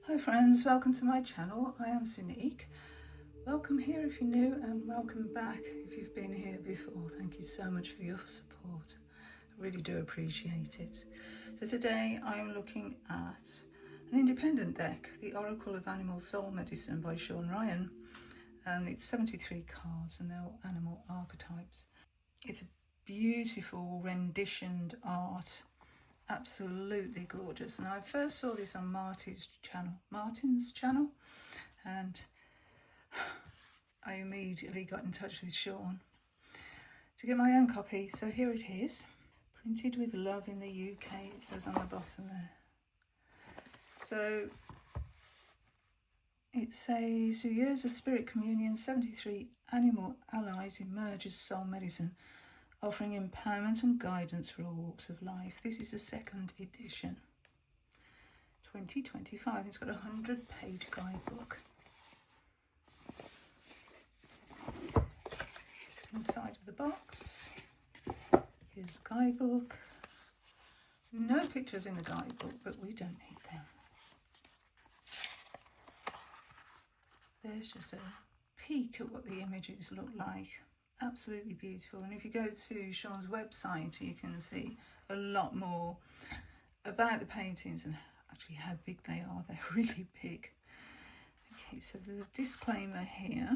Hi friends, welcome to my channel. I am Sunique. Welcome here if you're new and welcome back if you've been here before. Thank you so much for your support. I really do appreciate it. So today I'm looking at an independent deck, the Oracle of Animal Soul Medicine by Sean Ryan. And it's 73 cards and they're all animal archetypes. It's a beautiful renditioned art. Absolutely gorgeous. And I first saw this on Martin's channel, and I immediately got in touch with Sean to get my own copy. So here it is, printed with love in the UK, it says on the bottom there. So it says, through years of spirit communion, 73 animal allies emerge as soul medicine, offering empowerment and guidance for all walks of life. This is the second edition, 2025. It's got a 100-page guidebook. Inside of the box, here's the guidebook. No pictures in the guidebook, but we don't need them. There's just a peek at what the images look like. Absolutely beautiful. And if you go to Sean's website, you can see a lot more about the paintings and actually how big they are. They're really big. Okay, so there's a disclaimer here,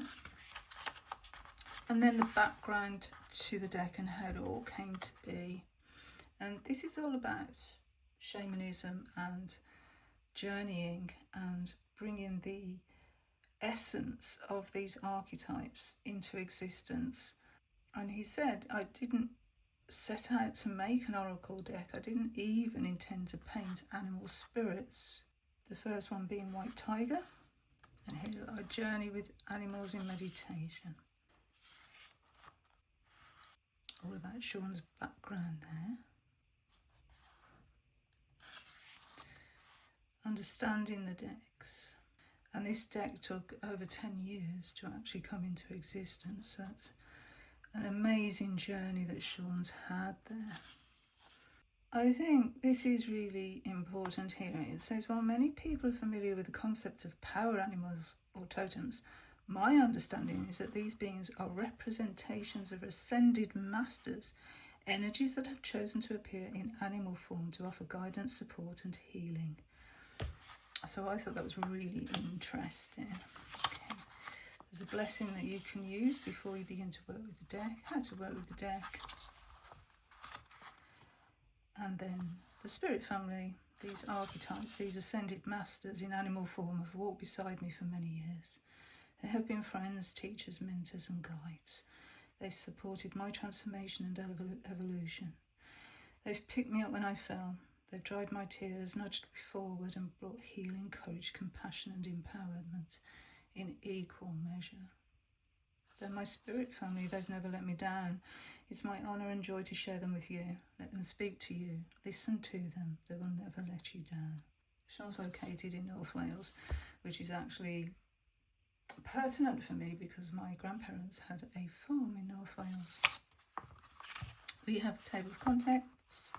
and then the background to the deck and how it all came to be. And this is all about shamanism and journeying and bringing the essence of these archetypes into existence. And he said, I didn't set out to make an oracle deck. I didn't even intend to paint animal spirits. The first one being White Tiger. And here I journey with animals in meditation. All about Sean's background there. Understanding the decks. And this deck took over 10 years to actually come into existence. That's an amazing journey that Sean's had there. I think this is really important here. It says, while many people are familiar with the concept of power animals or totems, my understanding is that these beings are representations of ascended masters, energies that have chosen to appear in animal form to offer guidance, support and healing. So I thought that was really interesting. Okay. There's a blessing that you can use before you begin to work with the deck, how to work with the deck. And then the spirit family, these archetypes, these ascended masters in animal form have walked beside me for many years. They have been friends, teachers, mentors and guides. They've supported my transformation and evolution. They've picked me up when I fell. They've dried my tears, nudged me forward and brought healing, courage, compassion and empowerment in equal measure. They're my spirit family. They've never let me down. It's my honour and joy to share them with you. Let them speak to you. Listen to them. They will never let you down. Sean's located in North Wales, which is actually pertinent for me because my grandparents had a farm in North Wales. We have a table of contents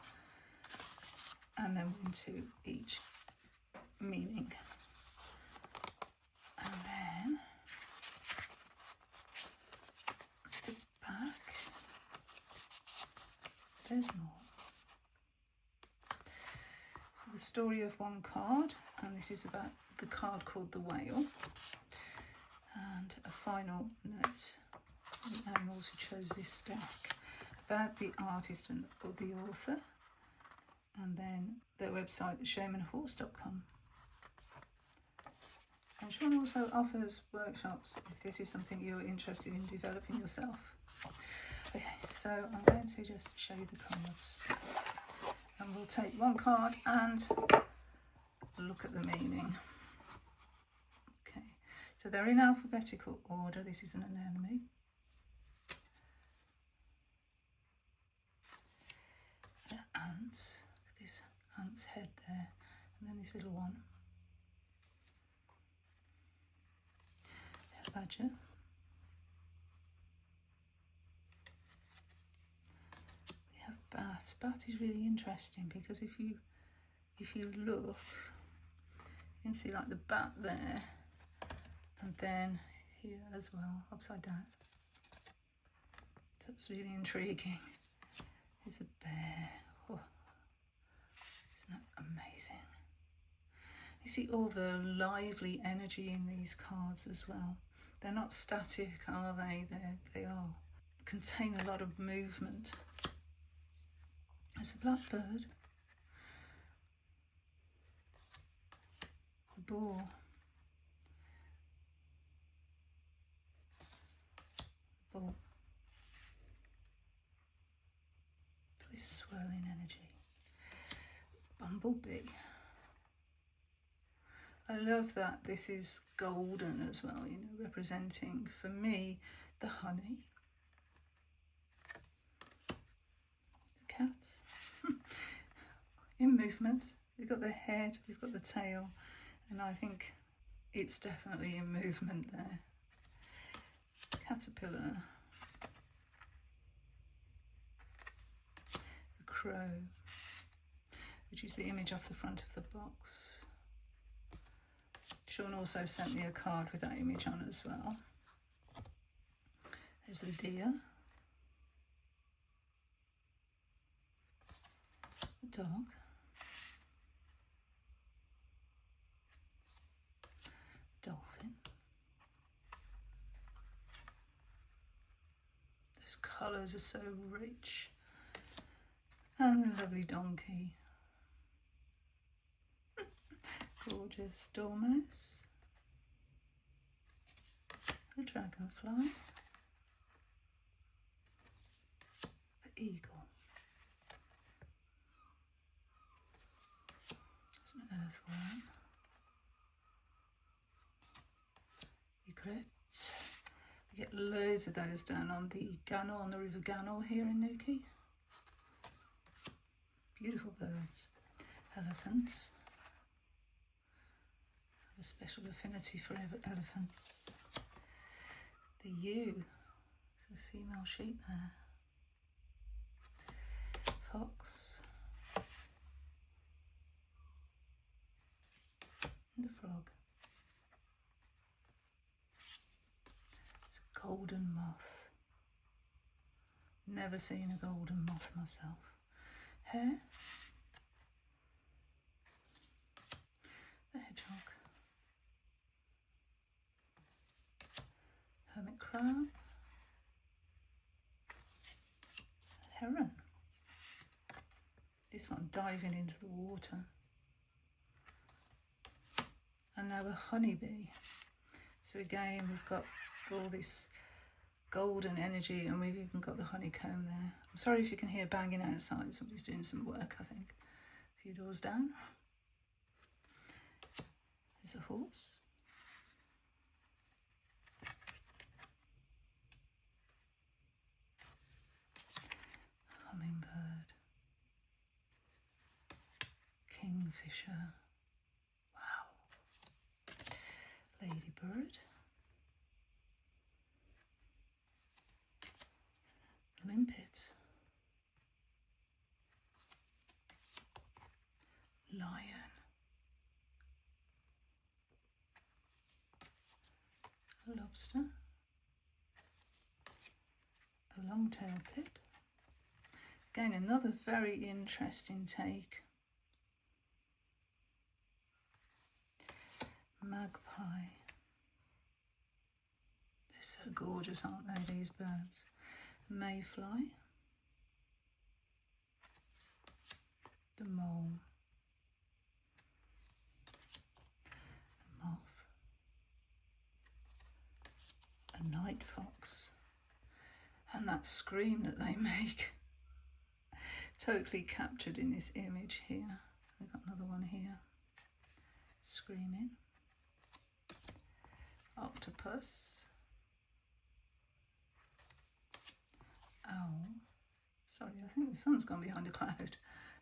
and then into each meaning. And then the back, there's more. So the story of one card, and this is about the card called the Whale, and a final note for the animals who chose this deck, about the artist and the author, and then their website, theshamanhorse.com. And Sean also offers workshops if this is something you're interested in developing yourself. Okay, so I'm going to just show you the cards. And we'll take one card and look at the meaning. Okay, so they're in alphabetical order. This is an anemone. The ants. Look at this ant's head there. And then this little one. Badger. We have bat. Bat is really interesting because if you look, You can see like the bat there, and then here as well, upside down. So it's really intriguing. Here's a bear. Oh, isn't that amazing? You see all the lively energy in these cards as well. They're not static, are they? They are contain a lot of movement. There's a blackbird, the boar, the bull, this swirling energy, bumblebee. I love that this is golden as well, you know, representing for me the honey, the cat in movement. We've got the head, we've got the tail, and I think it's definitely in movement there. Caterpillar, the crow, which is the image off the front of the box. Sean also sent me a card with that image on as well. There's a deer, a dog, dolphin. Those colours are so rich. And the lovely donkey. Gorgeous dormouse, the dragonfly, the eagle, there's an earthworm, egret. We get loads of those down on the Ganal, on the River Ganal here in Newquay. Beautiful birds. Elephants. A special affinity for elephants. The ewe, there's a female sheep there. Fox. And a frog. It's a golden moth. Never seen a golden moth myself. Hare. The hedgehog. Hermit crab, heron, this one diving into the water, and now a honeybee. So again we've got all this golden energy, and we've even got the honeycomb there. I'm sorry if you can hear banging outside, somebody's doing some work, I think, a few doors down. There's a horse. Hummingbird, kingfisher, wow, ladybird, limpet, lion, a lobster, a long-tailed tit. Again, another very interesting take. Magpie. They're so gorgeous, aren't they, these birds? Mayfly. The mole. A moth. A night fox. And that scream that they make. Totally captured in this image here. We've got another one here, screaming. Octopus. Owl. Sorry, I think the sun's gone behind a cloud.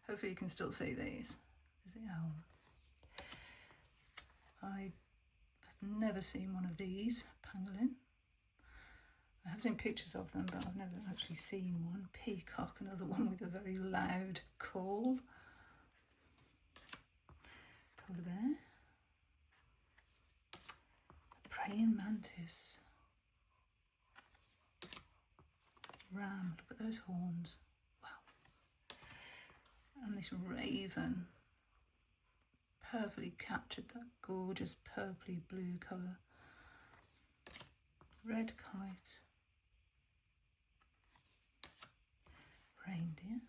Hopefully you can still see these. There's the owl. I have never seen one of these, pangolin. I have seen pictures of them, but I've never actually seen one. Peacock, another one with a very loud call. Polar bear. Praying mantis. Ram, look at those horns. Wow. And this raven perfectly captured that gorgeous purpley blue colour. Red kite. Reindeer.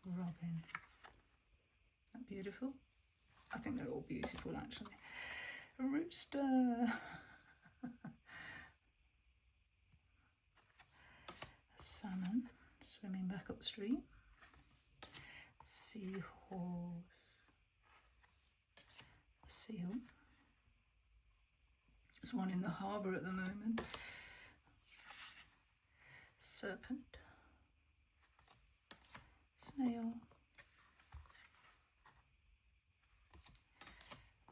Robin. Isn't that beautiful? I think they're all beautiful actually. A rooster. Salmon swimming back upstream. Seahorse. A seal. There's one in the harbour at the moment. Serpent. Snail.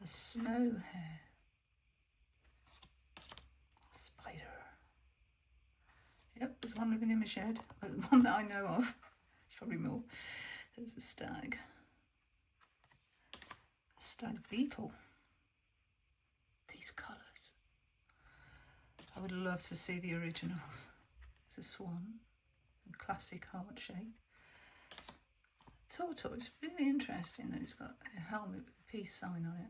A snow hare. Spider. Yep, there's one living in my shed. One that I know of. There's probably more. There's a stag. A stag beetle. These colours. I would love to see the originals. There's a swan. A classic heart shape. Tortoise. Really interesting that it's got a helmet with a peace sign on it.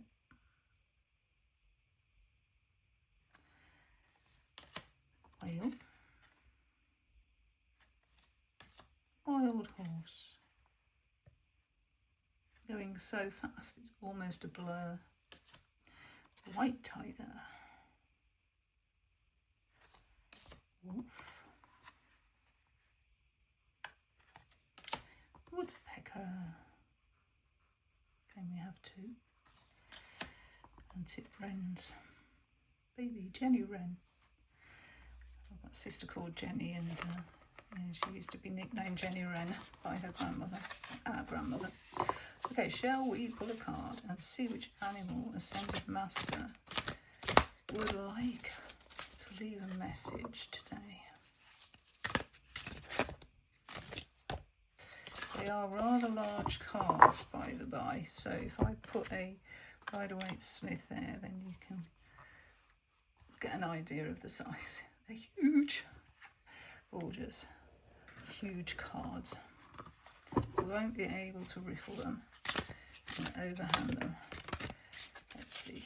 Whale. Wild horse. Going so fast it's almost a blur. White tiger. Wolf. Woodpecker. Okay, we have two. And tip wrens. Baby Jenny wren. I've got a sister called Jenny, and she used to be nicknamed Jenny Wren by her grandmother, our grandmother. Okay, shall we pull a card and see which animal Ascended Master would like to leave a message today? They are rather large cards, by the by, so if I put a Rider-Waite-Smith there, then you can get an idea of the size. They're huge, gorgeous, huge cards. We won't be able to riffle them and overhand them. Let's see.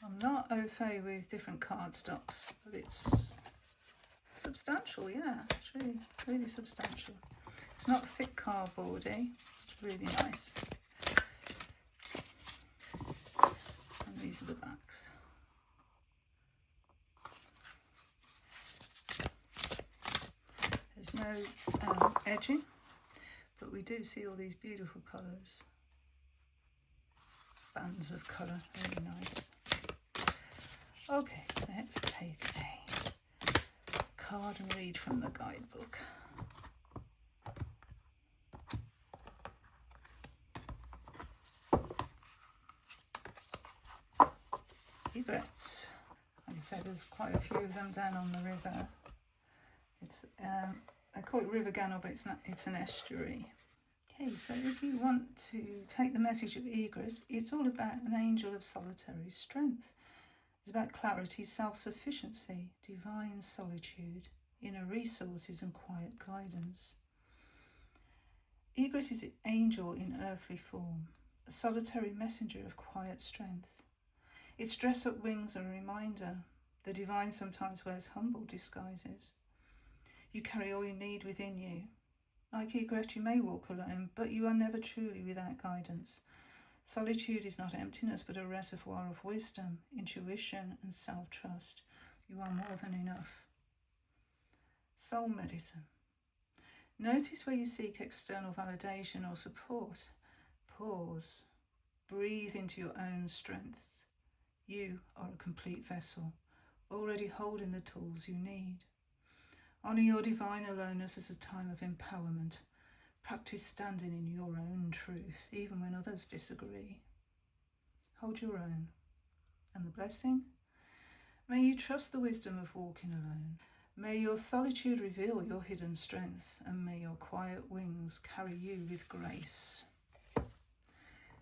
I'm not au fait with different card stocks, but it's substantial, yeah. It's really, really substantial. It's not thick cardboardy. It's really nice. And these are the backs. There's no edging, but we do see all these beautiful colours. Bands of colour, really nice. Okay, let's take a card and read from the guidebook. Egrets. Like I say, there's quite a few of them down on the river. It's I call it River Gannel, but it's not. It's an estuary. Okay, so if you want to take the message of Egret, it's all about an angel of solitary strength. It's about clarity, self-sufficiency, divine solitude, inner resources and quiet guidance. Egret is an angel in earthly form, a solitary messenger of quiet strength. Its dress-up wings are a reminder the divine sometimes wears humble disguises. You carry all you need within you. Like Egret, you may walk alone, but you are never truly without guidance. Solitude is not emptiness, but a reservoir of wisdom, intuition, and self-trust. You are more than enough. Soul medicine. Notice where you seek external validation or support. Pause. Breathe into your own strength. You are a complete vessel, already holding the tools you need. Honour your divine aloneness as a time of empowerment. Practice standing in your own truth, even when others disagree. Hold your own. And the blessing? May you trust the wisdom of walking alone. May your solitude reveal your hidden strength, and may your quiet wings carry you with grace.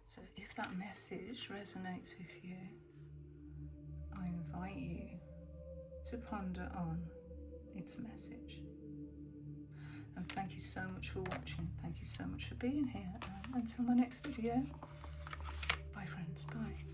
So if that message resonates with you, I invite you to ponder on its message. And thank you so much for watching. Thank you so much for being here. Until my next video. Bye friends, bye.